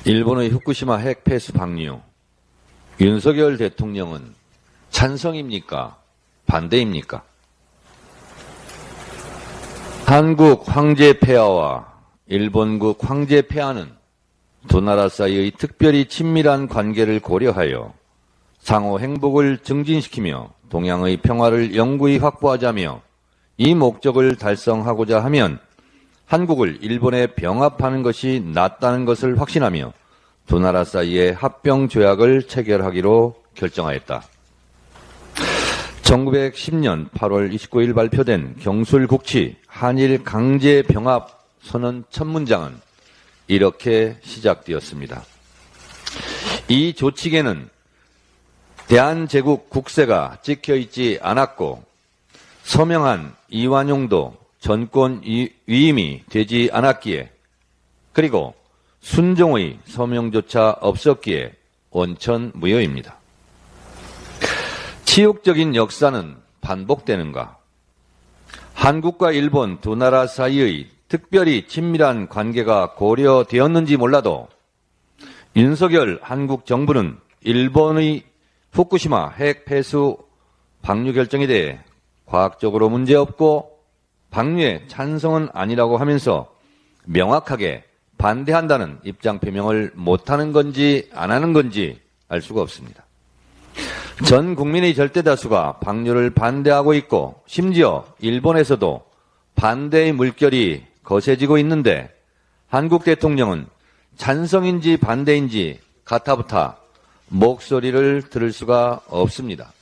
일본의 후쿠시마 핵 폐수 방류, 윤석열 대통령은 찬성입니까? 반대입니까? 한국 황제 폐하와 일본국 황제 폐하는 두 나라 사이의 특별히 친밀한 관계를 고려하여 상호 행복을 증진시키며 동양의 평화를 영구히 확보하자며 이 목적을 달성하고자 하면 한국을 일본에 병합하는 것이 낫다는 것을 확신하며 두 나라 사이에 합병조약을 체결하기로 결정하였다. 1910년 8월 29일 발표된 경술국치 한일 강제병합 선언 첫 문장은 이렇게 시작되었습니다. 이 조칙에는 대한제국 국세가 찍혀있지 않았고 서명한 이완용도 전권 위임이 되지 않았기에 그리고 순종의 서명조차 없었기에 원천무효입니다. 치욕적인 역사는 반복되는가? 한국과 일본 두 나라 사이의 특별히 친밀한 관계가 고려되었는지 몰라도 윤석열 한국 정부는 일본의 후쿠시마 핵 폐수 방류 결정에 대해 과학적으로 문제없고 방류에 찬성은 아니라고 하면서 명확하게 반대한다는 입장 표명을 못하는 건지 안 하는 건지 알 수가 없습니다. 전 국민의 절대 다수가 방류를 반대하고 있고 심지어 일본에서도 반대의 물결이 거세지고 있는데 한국 대통령은 찬성인지 반대인지 가타부타 목소리를 들을 수가 없습니다.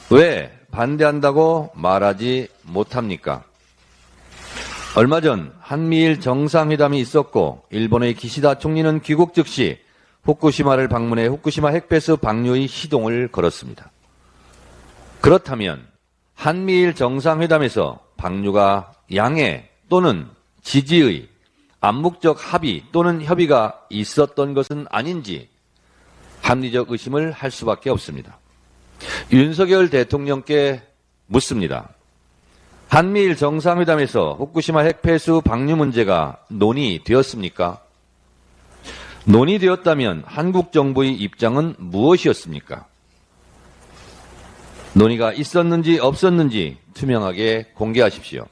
왜 반대한다고 말하지 못합니까? 얼마 전 한미일 정상회담이 있었고 일본의 기시다 총리는 귀국 즉시 후쿠시마를 방문해 후쿠시마 핵폐수 방류의 시동을 걸었습니다. 그렇다면 한미일 정상회담에서 방류가 양해 또는 지지의 암묵적 합의 또는 협의가 있었던 것은 아닌지 합리적 의심을 할 수밖에 없습니다. 윤석열 대통령께 묻습니다. 한미일 정상회담에서 후쿠시마 핵폐수 방류 문제가 논의되었습니까? 논의되었다면 한국 정부의 입장은 무엇이었습니까? 논의가 있었는지 없었는지 투명하게 공개하십시오.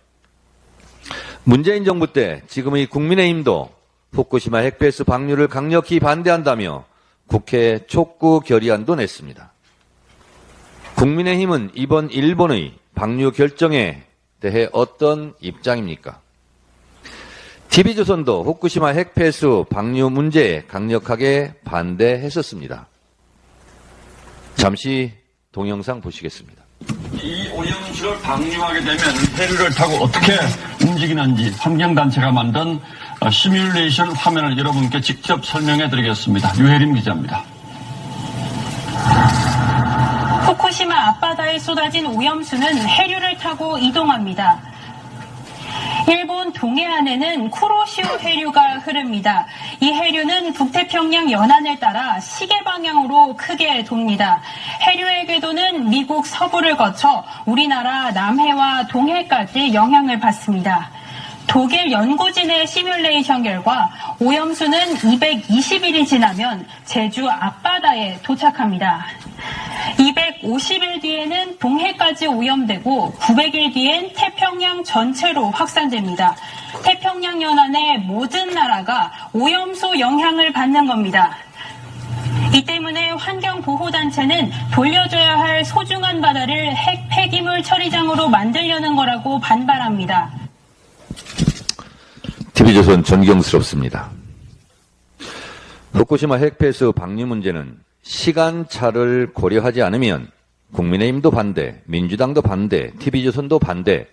문재인 정부 때 지금의 국민의힘도 후쿠시마 핵폐수 방류를 강력히 반대한다며 국회 촉구 결의안도 냈습니다. 국민의힘은 이번 일본의 방류 결정에 대해 어떤 입장입니까? TV조선도 후쿠시마 핵폐수 방류 문제에 강력하게 반대했었습니다. 잠시 동영상 보시겠습니다. 이 오염수를 방류하게 되면 해류를 타고 어떻게 움직이는지 환경단체가 만든 시뮬레이션 화면을 여러분께 직접 설명해 드리겠습니다. 유혜림 기자입니다. 후쿠시마 앞바다에 쏟아진 오염수는 해류를 타고 이동합니다. 일본 동해안에는 쿠로시오 해류가 흐릅니다. 이 해류는 북태평양 연안을 따라 시계 방향으로 크게 돕니다. 해류의 궤도는 미국 서부를 거쳐 우리나라 남해와 동해까지 영향을 받습니다. 독일 연구진의 시뮬레이션 결과 오염수는 220일이 지나면 제주 앞바다에 도착합니다. 250일 뒤에는 동해까지 오염되고 900일 뒤엔 태평양 전체로 확산됩니다. 태평양 연안의 모든 나라가 오염수 영향을 받는 겁니다. 이 때문에 환경보호단체는 돌려줘야 할 소중한 바다를 핵 폐기물 처리장으로 만들려는 거라고 반발합니다. TV조선 존경스럽습니다. 후쿠시마 핵폐수 방류 문제는 시간차를 고려하지 않으면 국민의힘도 반대, 민주당도 반대, TV조선도 반대,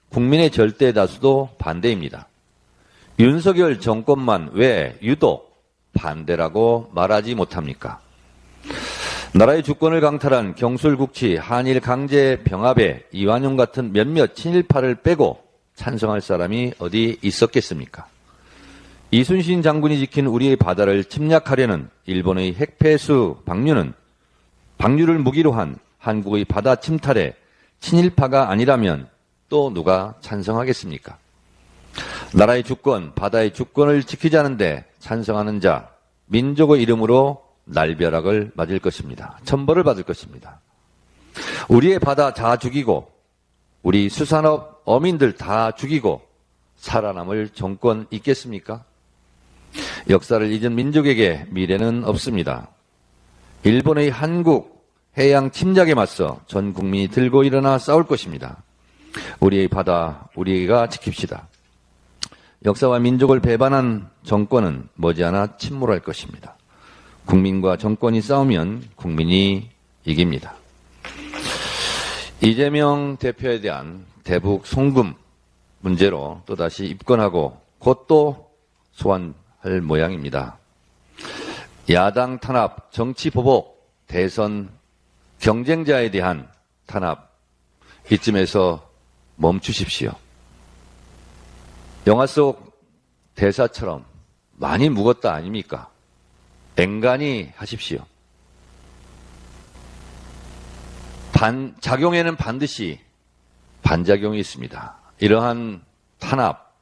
국민의 절대 다수도 반대입니다. 윤석열 정권만 왜 유독 반대라고 말하지 못합니까? 나라의 주권을 강탈한 경술국치 한일 강제 병합에 이완용 같은 몇몇 친일파를 빼고 찬성할 사람이 어디 있었겠습니까? 이순신 장군이 지킨 우리의 바다를 침략하려는 일본의 핵폐수 방류를 무기로 한 한국의 바다 침탈에 친일파가 아니라면 또 누가 찬성하겠습니까? 나라의 주권, 바다의 주권을 지키자는데 찬성하는 자 민족의 이름으로 날벼락을 맞을 것입니다. 천벌을 받을 것입니다. 우리의 바다 다 죽이고 우리 수산업 어민들 다 죽이고 살아남을 정권 있겠습니까? 역사를 잊은 민족에게 미래는 없습니다. 일본의 한국 해양 침략에 맞서 전 국민이 들고 일어나 싸울 것입니다. 우리의 바다 우리가 지킵시다. 역사와 민족을 배반한 정권은 머지않아 침몰할 것입니다. 국민과 정권이 싸우면 국민이 이깁니다. 이재명 대표에 대한 대북 송금 문제로 또다시 입건하고 곧 또 소환할 모양입니다. 야당 탄압, 정치 보복, 대선 경쟁자에 대한 탄압, 이쯤에서 멈추십시오. 영화 속 대사처럼 많이 묵었다 아닙니까? 앵간히 하십시오. 작용에는 반드시 반작용이 있습니다. 이러한 탄압,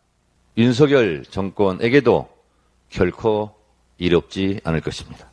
윤석열 정권에게도 결코 이롭지 않을 것입니다.